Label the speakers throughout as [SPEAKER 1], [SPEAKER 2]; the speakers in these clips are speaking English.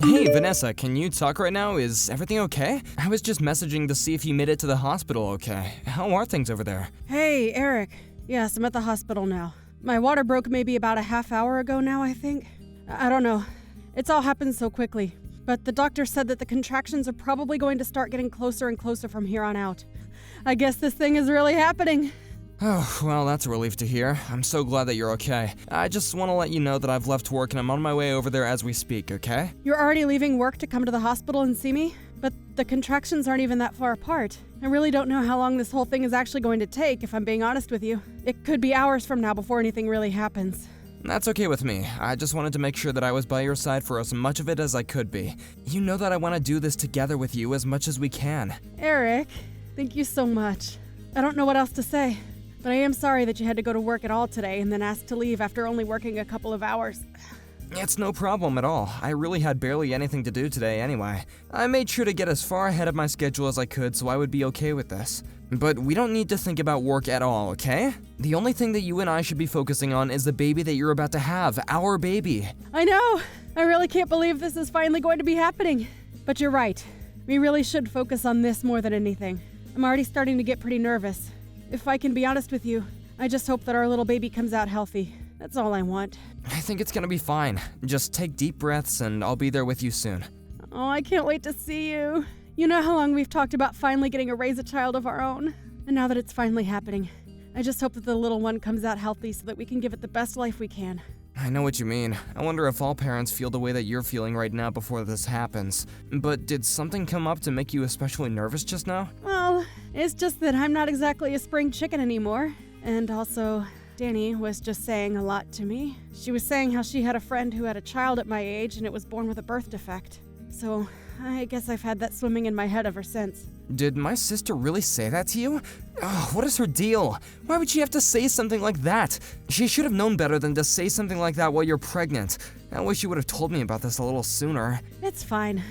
[SPEAKER 1] Hey, Vanessa, can you talk right now? Is everything okay? I was just messaging to see if you made it to the hospital okay. How are things over there?
[SPEAKER 2] Hey, Eric. Yes, I'm at the hospital now. My water broke maybe about a half hour ago now, I think. I don't know. It's all happened so quickly. But the doctor said that the contractions are probably going to start getting closer and closer from here on out. I guess this thing is really happening.
[SPEAKER 1] Oh, well, that's a relief to hear. I'm so glad that you're okay. I just want to let you know that I've left work and I'm on my way over there as we speak, okay?
[SPEAKER 2] You're already leaving work to come to the hospital and see me? But the contractions aren't even that far apart. I really don't know how long this whole thing is actually going to take, if I'm being honest with you. It could be hours from now before anything really happens.
[SPEAKER 1] That's okay with me. I just wanted to make sure that I was by your side for as much of it as I could be. You know that I want to do this together with you as much as we can.
[SPEAKER 2] Eric, thank you so much. I don't know what else to say, but I am sorry that you had to go to work at all today and then asked to leave after only working a couple of hours.
[SPEAKER 1] It's no problem at all. I really had barely anything to do today anyway. I made sure to get as far ahead of my schedule as I could so I would be okay with this. But we don't need to think about work at all, okay? The only thing that you and I should be focusing on is the baby that you're about to have, our baby.
[SPEAKER 2] I know! I really can't believe this is finally going to be happening. But you're right. We really should focus on this more than anything. I'm already starting to get pretty nervous. If I can be honest with you, I just hope that our little baby comes out healthy. That's all I want.
[SPEAKER 1] I think it's gonna be fine. Just take deep breaths and I'll be there with you soon.
[SPEAKER 2] Oh, I can't wait to see you. You know how long we've talked about finally getting to raise a child of our own? And now that it's finally happening, I just hope that the little one comes out healthy so that we can give it the best life we can.
[SPEAKER 1] I know what you mean. I wonder if all parents feel the way that you're feeling right now before this happens. But did something come up to make you especially nervous just now?
[SPEAKER 2] Well, it's just that I'm not exactly a spring chicken anymore. And also, Danny was just saying a lot to me. She was saying how she had a friend who had a child at my age and it was born with a birth defect. So, I guess I've had that swimming in my head ever since.
[SPEAKER 1] Did my sister really say that to you? Oh, what is her deal? Why would she have to say something like that? She should have known better than to say something like that while you're pregnant. I wish you would have told me about this a little sooner.
[SPEAKER 2] It's fine.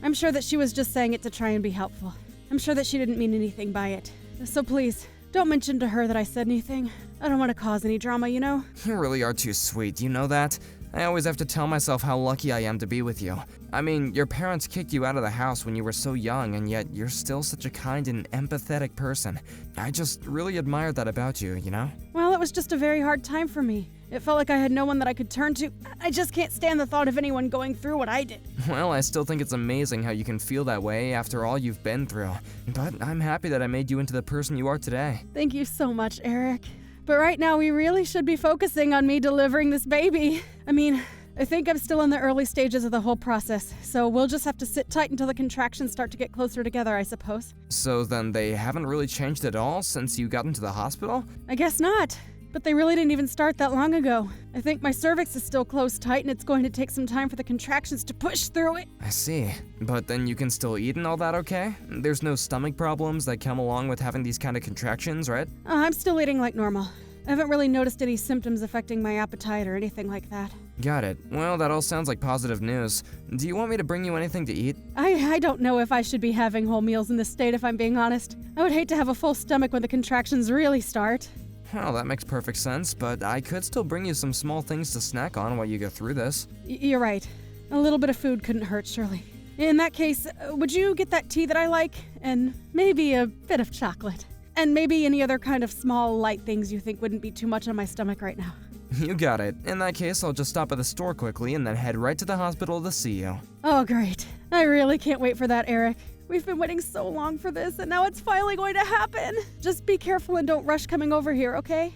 [SPEAKER 2] I'm sure that she was just saying it to try and be helpful. I'm sure that she didn't mean anything by it. So please, don't mention to her that I said anything. I don't want to cause any drama, you know?
[SPEAKER 1] You really are too sweet, you know that? I always have to tell myself how lucky I am to be with you. I mean, your parents kicked you out of the house when you were so young, and yet you're still such a kind and empathetic person. I just really admire that about you, you know?
[SPEAKER 2] Well, it was just a very hard time for me. It felt like I had no one that I could turn to. I just can't stand the thought of anyone going through what I did.
[SPEAKER 1] Well, I still think it's amazing how you can feel that way after all you've been through. But I'm happy that I made you into the person you are today.
[SPEAKER 2] Thank you so much, Eric. But right now, we really should be focusing on me delivering this baby. I mean, I think I'm still in the early stages of the whole process, so we'll just have to sit tight until the contractions start to get closer together, I suppose.
[SPEAKER 1] So then they haven't really changed at all since you got into the hospital?
[SPEAKER 2] I guess not. But they really didn't even start that long ago. I think my cervix is still closed tight and it's going to take some time for the contractions to push through it.
[SPEAKER 1] I see. But then you can still eat and all that, okay? There's no stomach problems that come along with having these kind of contractions, right?
[SPEAKER 2] I'm still eating like normal. I haven't really noticed any symptoms affecting my appetite or anything like that.
[SPEAKER 1] Got it. Well, that all sounds like positive news. Do you want me to bring you anything to eat?
[SPEAKER 2] I don't know if I should be having whole meals in this state, if I'm being honest. I would hate to have a full stomach when the contractions really start.
[SPEAKER 1] Well, that makes perfect sense, but I could still bring you some small things to snack on while you go through this.
[SPEAKER 2] You're right. A little bit of food couldn't hurt, surely. In that case, would you get that tea that I like? And maybe a bit of chocolate. And maybe any other kind of small, light things you think wouldn't be too much on my stomach right now.
[SPEAKER 1] You got it. In that case, I'll just stop at the store quickly and then head right to the hospital to see you.
[SPEAKER 2] Oh, great. I really can't wait for that, Eric. We've been waiting so long for this, and now it's finally going to happen. Just be careful and don't rush coming over here, okay?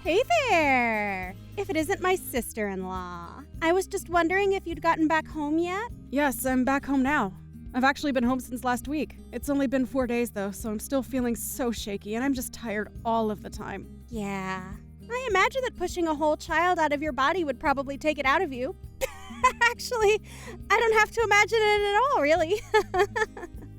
[SPEAKER 3] Hey there! If it isn't my sister-in-law. I was just wondering if you'd gotten back home yet?
[SPEAKER 2] Yes, I'm back home now. I've actually been home since last week. It's only been 4 days though, so I'm still feeling so shaky and I'm just tired all of the time.
[SPEAKER 3] Yeah. I imagine that pushing a whole child out of your body would probably take it out of you. Actually, I don't have to imagine it at all, really.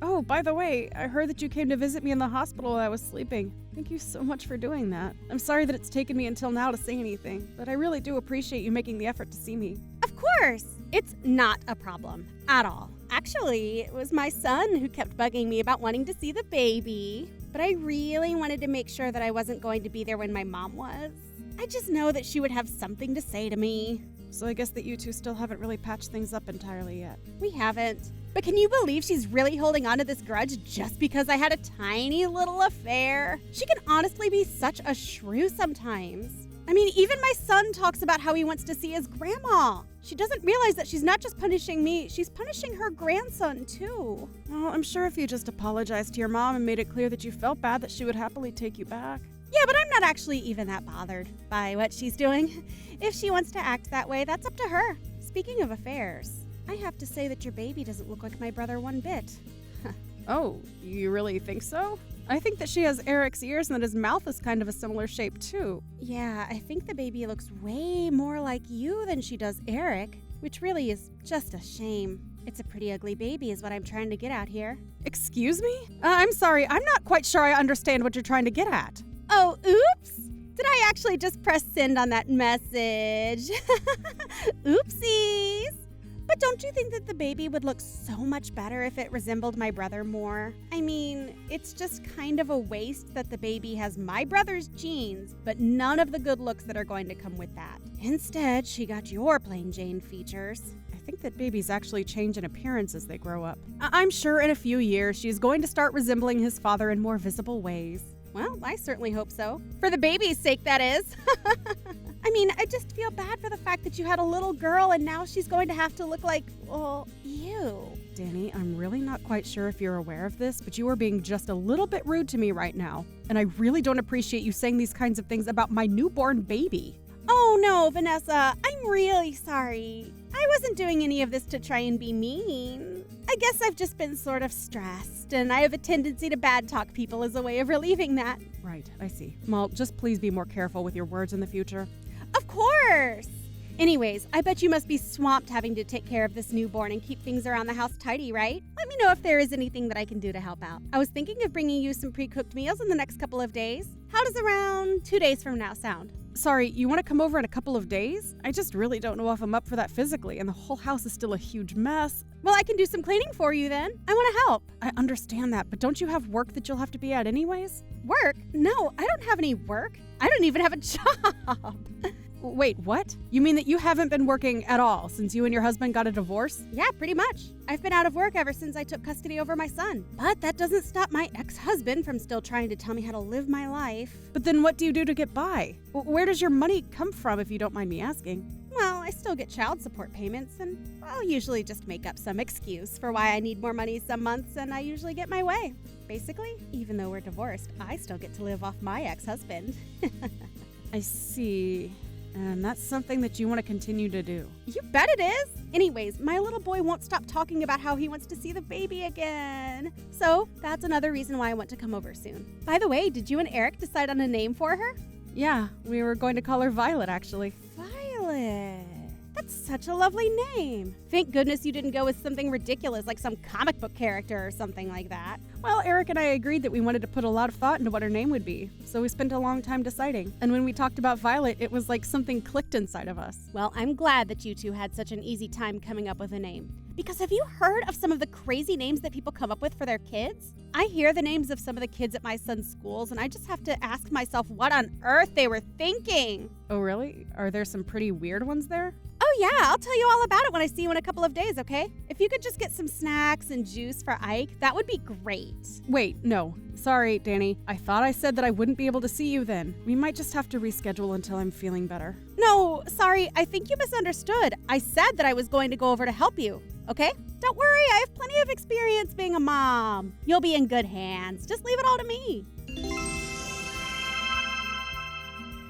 [SPEAKER 2] Oh, by the way, I heard that you came to visit me in the hospital while I was sleeping. Thank you so much for doing that. I'm sorry that it's taken me until now to say anything, but I really do appreciate you making the effort to see me.
[SPEAKER 3] Of course! It's not a problem at all. Actually, it was my son who kept bugging me about wanting to see the baby. But I really wanted to make sure that I wasn't going to be there when my mom was. I just know that she would have something to say to me.
[SPEAKER 2] So I guess that you two still haven't really patched things up entirely yet.
[SPEAKER 3] We haven't. But can you believe she's really holding on to this grudge just because I had a tiny little affair? She can honestly be such a shrew sometimes. I mean, even my son talks about how he wants to see his grandma. She doesn't realize that she's not just punishing me, she's punishing her grandson too.
[SPEAKER 2] Well, I'm sure if you just apologized to your mom and made it clear that you felt bad, that she would happily take you back.
[SPEAKER 3] Yeah, but I'm not actually even that bothered by what she's doing. If she wants to act that way, that's up to her. Speaking of affairs, I have to say that your baby doesn't look like my brother one bit.
[SPEAKER 2] Oh, you really think so? I think that she has Eric's ears and that his mouth is kind of a similar shape too.
[SPEAKER 3] Yeah, I think the baby looks way more like you than she does Eric, which really is just a shame. It's a pretty ugly baby is what I'm trying to get at here.
[SPEAKER 2] Excuse me? I'm sorry, I'm not quite sure I understand what you're trying to get at.
[SPEAKER 3] Oh, oops! Did I actually just press send on that message? Oopsies! But don't you think that the baby would look so much better if it resembled my brother more? I mean, it's just kind of a waste that the baby has my brother's genes, but none of the good looks that are going to come with that. Instead, she got your plain Jane features.
[SPEAKER 2] I think that babies actually change in appearance as they grow up. I'm sure in a few years she's going to start resembling his father in more visible ways.
[SPEAKER 3] Well, I certainly hope so. For the baby's sake, that is. I mean, I just feel bad for the fact that you had a little girl and now she's going to have to look like, well, you.
[SPEAKER 2] Danny, I'm really not quite sure if you're aware of this, but you are being just a little bit rude to me right now. And I really don't appreciate you saying these kinds of things about my newborn baby.
[SPEAKER 3] Oh no, Vanessa, I'm really sorry. I wasn't doing any of this to try and be mean. I guess I've just been sort of stressed, and I have a tendency to bad talk people as a way of relieving that.
[SPEAKER 2] Right, I see. Well, just please be more careful with your words in the future.
[SPEAKER 3] Of course! Anyways, I bet you must be swamped having to take care of this newborn and keep things around the house tidy, right? Let me know if there is anything that I can do to help out. I was thinking of bringing you some pre-cooked meals in the next couple of days. How does around 2 days from now sound?
[SPEAKER 2] Sorry, you want to come over in a couple of days? I just really don't know if I'm up for that physically, and the whole house is still a huge mess.
[SPEAKER 3] Well, I can do some cleaning for you then. I want to help.
[SPEAKER 2] I understand that, but don't you have work that you'll have to be at anyways?
[SPEAKER 3] Work? No, I don't have any work. I don't even have a job.
[SPEAKER 2] Wait, what? You mean that you haven't been working at all since you and your husband got a divorce?
[SPEAKER 3] Yeah, pretty much. I've been out of work ever since I took custody over my son. But that doesn't stop my ex-husband from still trying to tell me how to live my life.
[SPEAKER 2] But then what do you do to get by? Where does your money come from, if you don't mind me asking?
[SPEAKER 3] Well, I still get child support payments, and I'll usually just make up some excuse for why I need more money some months, and I usually get my way. Basically, even though we're divorced, I still get to live off my ex-husband.
[SPEAKER 2] I see. And that's something that you want to continue to do.
[SPEAKER 3] You bet it is! Anyways, my little boy won't stop talking about how he wants to see the baby again. So, that's another reason why I want to come over soon. By the way, did you and Eric decide on a name for her?
[SPEAKER 2] Yeah, we were going to call her Violet, actually.
[SPEAKER 3] Violet. That's such a lovely name. Thank goodness you didn't go with something ridiculous like some comic book character or something like that.
[SPEAKER 2] Well, Eric and I agreed that we wanted to put a lot of thought into what her name would be, so we spent a long time deciding. And when we talked about Violet, it was like something clicked inside of us.
[SPEAKER 3] Well, I'm glad that you two had such an easy time coming up with a name. Because have you heard of some of the crazy names that people come up with for their kids? I hear the names of some of the kids at my son's schools, and I just have to ask myself what on earth they were thinking.
[SPEAKER 2] Oh, really? Are there some pretty weird ones there?
[SPEAKER 3] Oh yeah, I'll tell you all about it when I see you in a couple of days, okay? If you could just get some snacks and juice for Ike, that would be great.
[SPEAKER 2] Wait, no. Sorry, Danny. I thought I said that I wouldn't be able to see you then. We might just have to reschedule until I'm feeling better.
[SPEAKER 3] No, sorry, I think you misunderstood. I said that I was going to go over to help you, okay? Don't worry, I have plenty of experience being a mom. You'll be in good hands. Just leave it all to me.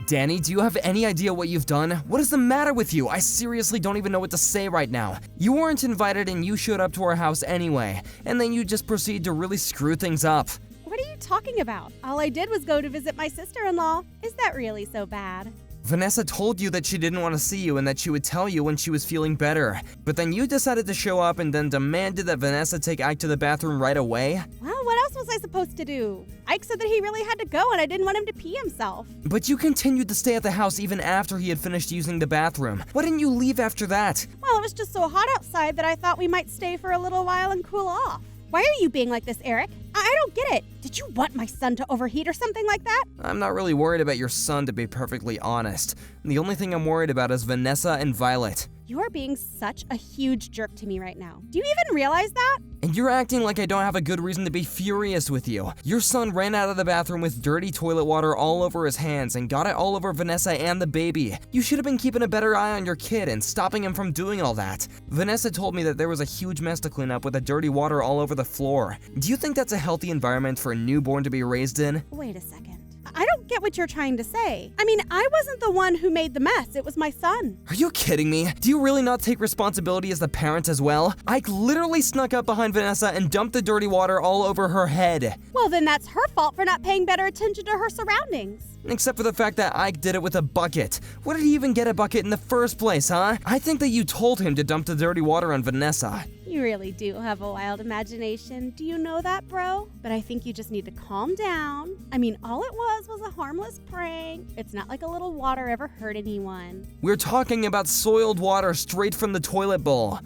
[SPEAKER 1] Danny, do you have any idea what you've done? What is the matter with you? I seriously don't even know what to say right now. You weren't invited and you showed up to our house anyway, and then you just proceed to really screw things up.
[SPEAKER 3] What are you talking about? All I did was go to visit my sister-in-law. Is that really so bad?
[SPEAKER 1] Vanessa told you that she didn't want to see you and that she would tell you when she was feeling better. But then you decided to show up and then demanded that Vanessa take Ike to the bathroom right away?
[SPEAKER 3] Well, what else was I supposed to do? Ike said that he really had to go and I didn't want him to pee himself.
[SPEAKER 1] But you continued to stay at the house even after he had finished using the bathroom. Why didn't you leave after that?
[SPEAKER 3] Well, it was just so hot outside that I thought we might stay for a little while and cool off. Why are you being like this, Eric? I don't get it. Did you want my son to overheat or something like that?
[SPEAKER 1] I'm not really worried about your son, to be perfectly honest. The only thing I'm worried about is Vanessa and Violet.
[SPEAKER 3] You're being such a huge jerk to me right now. Do you even realize that?
[SPEAKER 1] And you're acting like I don't have a good reason to be furious with you. Your son ran out of the bathroom with dirty toilet water all over his hands and got it all over Vanessa and the baby. You should have been keeping a better eye on your kid and stopping him from doing all that. Vanessa told me that there was a huge mess to clean up with the dirty water all over the floor. Do you think that's a healthy environment for a newborn to be raised in?
[SPEAKER 3] Wait a second. I don't get what you're trying to say. I mean, I wasn't the one who made the mess. It was my son.
[SPEAKER 1] Are you kidding me? Do you really not take responsibility as the parent as well? Ike literally snuck up behind Vanessa and dumped the dirty water all over her head.
[SPEAKER 3] Well, then that's her fault for not paying better attention to her surroundings.
[SPEAKER 1] Except for the fact that Ike did it with a bucket. Where did he even get a bucket in the first place, huh? I think that you told him to dump the dirty water on Vanessa.
[SPEAKER 3] You really do have a wild imagination. Do you know that, bro? But I think you just need to calm down. I mean, all it was a harmless prank. It's not like a little water ever hurt anyone.
[SPEAKER 1] We're talking about soiled water straight from the toilet bowl.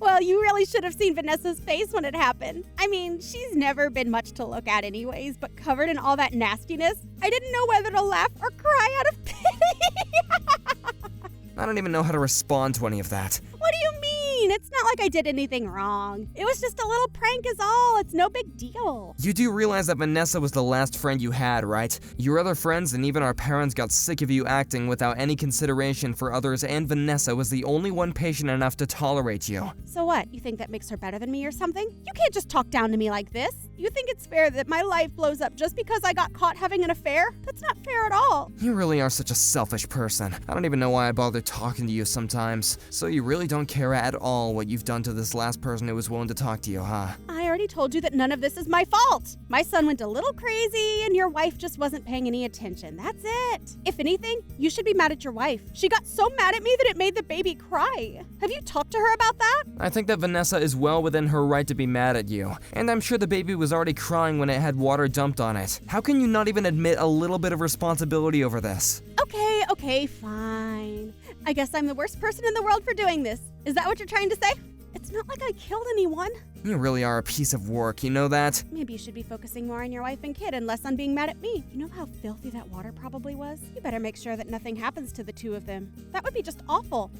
[SPEAKER 3] Well, you really should have seen Vanessa's face when it happened. I mean, she's never been much to look at anyways, but covered in all that nastiness, I didn't know whether to laugh or cry out of pity.
[SPEAKER 1] I don't even know how to respond to any of that.
[SPEAKER 3] What do you mean? It's not like I did anything wrong. It was just a little prank is all. It's no big deal.
[SPEAKER 1] You do realize that Vanessa was the last friend you had, right? Your other friends and even our parents got sick of you acting without any consideration for others, and Vanessa was the only one patient enough to tolerate you.
[SPEAKER 3] So what? You think that makes her better than me or something? You can't just talk down to me like this. You think it's fair that my life blows up just because I got caught having an affair? That's not fair at all.
[SPEAKER 1] You really are such a selfish person. I don't even know why I bother talking to you sometimes. So you really don't care at all what you've done to this last person who was willing to talk to you, huh?
[SPEAKER 3] I already told you that none of this is my fault. My son went a little crazy and your wife just wasn't paying any attention. That's it. If anything, you should be mad at your wife. She got so mad at me that it made the baby cry. Have you talked to her about that?
[SPEAKER 1] I think that Vanessa is well within her right to be mad at you. And I'm sure the baby was already crying when it had water dumped on it. How can you not even admit a little bit of responsibility over this?
[SPEAKER 3] Okay, fine. I guess I'm the worst person in the world for doing this. Is that what you're trying to say? It's not like I killed anyone.
[SPEAKER 1] You really are a piece of work, you know that?
[SPEAKER 3] Maybe you should be focusing more on your wife and kid and less on being mad at me. You know how filthy that water probably was? You better make sure that nothing happens to the two of them. That would be just awful.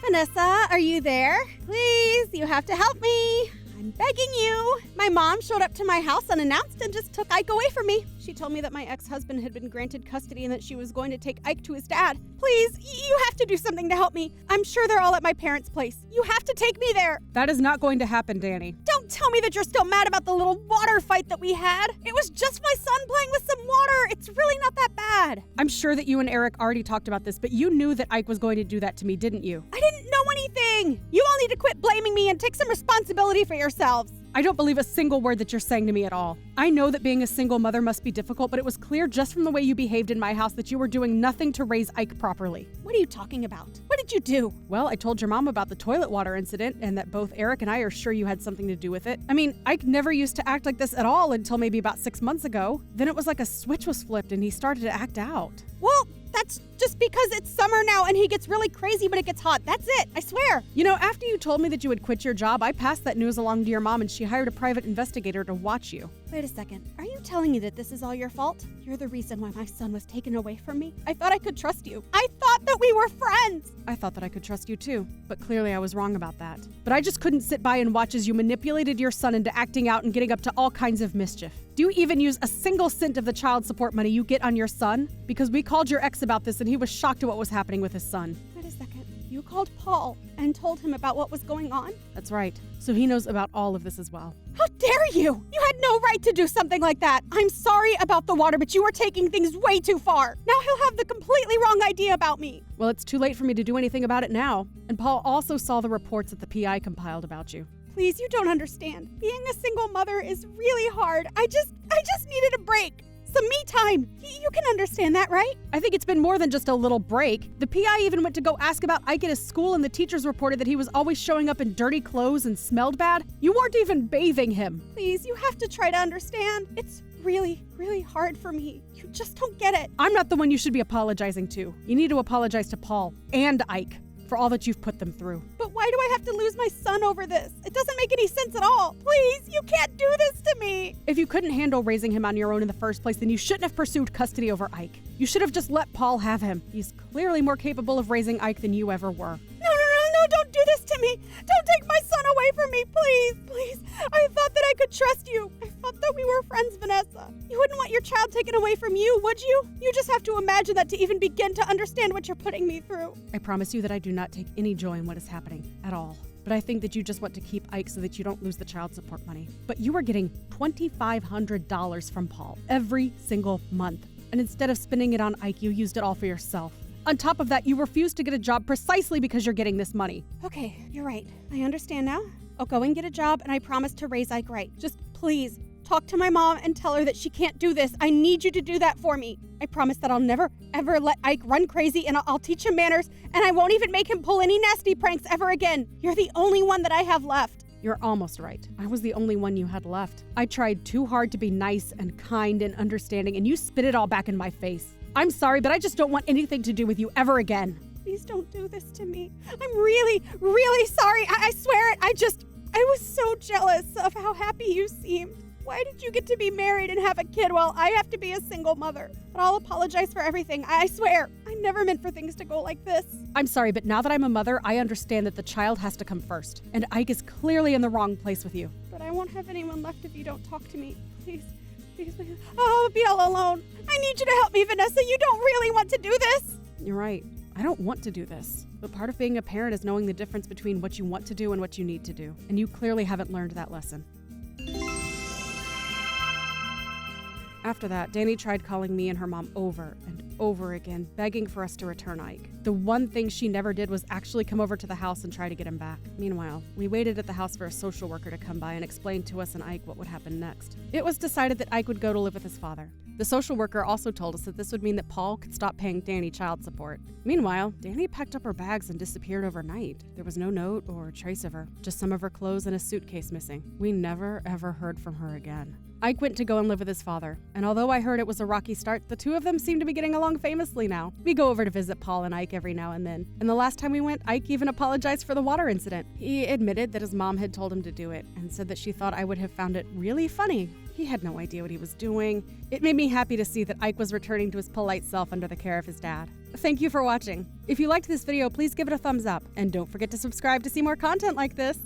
[SPEAKER 3] Vanessa, are you there? Please, you have to help me. I'm begging you. My mom showed up to my house unannounced and just took Ike away from me. She told me that my ex-husband had been granted custody and that she was going to take Ike to his dad. Please, you have to do something to help me. I'm sure they're all at my parents' place. You have to take me there.
[SPEAKER 2] That is not going to happen, Danny.
[SPEAKER 3] Don't tell me that you're still mad about the little water fight that we had. It was just my son playing with some water. It's really not that bad.
[SPEAKER 2] I'm sure that you and Eric already talked about this, but you knew that Ike was going to do that to me, didn't you?
[SPEAKER 3] I didn't know anything. You all need to quit blaming me and take some responsibility for yourselves.
[SPEAKER 2] I don't believe a single word that you're saying to me at all. I know that being a single mother must be difficult, but it was clear just from the way you behaved in my house that you were doing nothing to raise Ike properly.
[SPEAKER 3] What are you talking about? What did you do?
[SPEAKER 2] Well, I told your mom about the toilet water incident and that both Eric and I are sure you had something to do with it. I mean, Ike never used to act like this at all until maybe about 6 months ago. Then it was like a switch was flipped and he started to act out.
[SPEAKER 3] Well, that's just because it's summer now and he gets really crazy when it gets hot. That's it, I swear.
[SPEAKER 2] You know, after you told me that you had quit your job, I passed that news along to your mom and she hired a private investigator to watch you.
[SPEAKER 3] Wait a second. Are you telling me that this is all your fault? You're the reason why my son was taken away from me? I thought I could trust you. I thought that we were friends.
[SPEAKER 2] I thought that I could trust you too, but clearly I was wrong about that. But I just couldn't sit by and watch as you manipulated your son into acting out and getting up to all kinds of mischief. Do you even use a single cent of the child support money you get on your son? Because we called your ex about this and he was shocked at what was happening with his son.
[SPEAKER 3] Wait a second. You called Paul and told him about what was going on?
[SPEAKER 2] That's right. So he knows about all of this as well.
[SPEAKER 3] How dare you! You had no right to do something like that. I'm sorry about the water, but you were taking things way too far. Now he'll have the completely wrong idea about me.
[SPEAKER 2] Well, it's too late for me to do anything about it now. And Paul also saw the reports that the PI compiled about you.
[SPEAKER 3] Please, you don't understand. Being a single mother is really hard. I just needed a break. Some me time. You can understand that, right?
[SPEAKER 2] I think it's been more than just a little break. The PI even went to go ask about Ike at his school and the teachers reported that he was always showing up in dirty clothes and smelled bad. You weren't even bathing him.
[SPEAKER 3] Please, you have to try to understand. It's really, really hard for me. You just don't get it.
[SPEAKER 2] I'm not the one you should be apologizing to. You need to apologize to Paul and Ike for all that you've put them through.
[SPEAKER 3] But But why do I have to lose my son over this? It doesn't make any sense at all. Please, you can't do this to me.
[SPEAKER 2] If you couldn't handle raising him on your own in the first place, then you shouldn't have pursued custody over Ike. You should have just let Paul have him. He's clearly more capable of raising Ike than you ever were.
[SPEAKER 3] No, don't do this to me. Don't take my son away from me, please. I thought that I could trust you. I thought that we were friends, Vanessa. You wouldn't want your child taken away from you, would you? You just have to imagine that to even begin to understand what you're putting me through.
[SPEAKER 2] I promise you that I do not take any joy in what is happening at all. But I think that you just want to keep Ike so that you don't lose the child support money. But you are getting $2,500 from Paul every single month. And instead of spending it on Ike, you used it all for yourself. On top of that, you refuse to get a job precisely because you're getting this money.
[SPEAKER 3] Okay, you're right. I understand now. I'll go and get a job, and I promise to raise Ike right. Just please, talk to my mom and tell her that she can't do this. I need you to do that for me. I promise that I'll never, ever let Ike run crazy, and I'll teach him manners, and I won't even make him pull any nasty pranks ever again. You're the only one that I have left.
[SPEAKER 2] You're almost right. I was the only one you had left. I tried too hard to be nice and kind and understanding, and you spit it all back in my face. I'm sorry, but I just don't want anything to do with you ever again.
[SPEAKER 3] Please don't do this to me. I'm really, really sorry. I swear it. I was so jealous of how happy you seemed. Why did you get to be married and have a kid while I have to be a single mother? But I'll apologize for everything. I swear. I never meant for things to go like this.
[SPEAKER 2] I'm sorry, but now that I'm a mother, I understand that the child has to come first. And Ike is clearly in the wrong place with you.
[SPEAKER 3] But I won't have anyone left if you don't talk to me. Please. Oh, I'll be all alone. I need you to help me, Vanessa. You don't really want to do this.
[SPEAKER 2] You're right. I don't want to do this. But part of being a parent is knowing the difference between what you want to do and what you need to do. And you clearly haven't learned that lesson. After that, Danny tried calling me and her mom over and over again, begging for us to return Ike. The one thing she never did was actually come over to the house and try to get him back. Meanwhile, we waited at the house for a social worker to come by and explain to us and Ike what would happen next. It was decided that Ike would go to live with his father. The social worker also told us that this would mean that Paul could stop paying Danny child support. Meanwhile, Danny packed up her bags and disappeared overnight. There was no note or trace of her, just some of her clothes and a suitcase missing. We never ever heard from her again. Ike went to go and live with his father, and although I heard it was a rocky start, the two of them seem to be getting along famously now. We go over to visit Paul and Ike every now and then, and the last time we went, Ike even apologized for the water incident. He admitted that his mom had told him to do it, and said that she thought I would have found it really funny. He had no idea what he was doing. It made me happy to see that Ike was returning to his polite self under the care of his dad. Thank you for watching. If you liked this video, please give it a thumbs up, and don't forget to subscribe to see more content like this.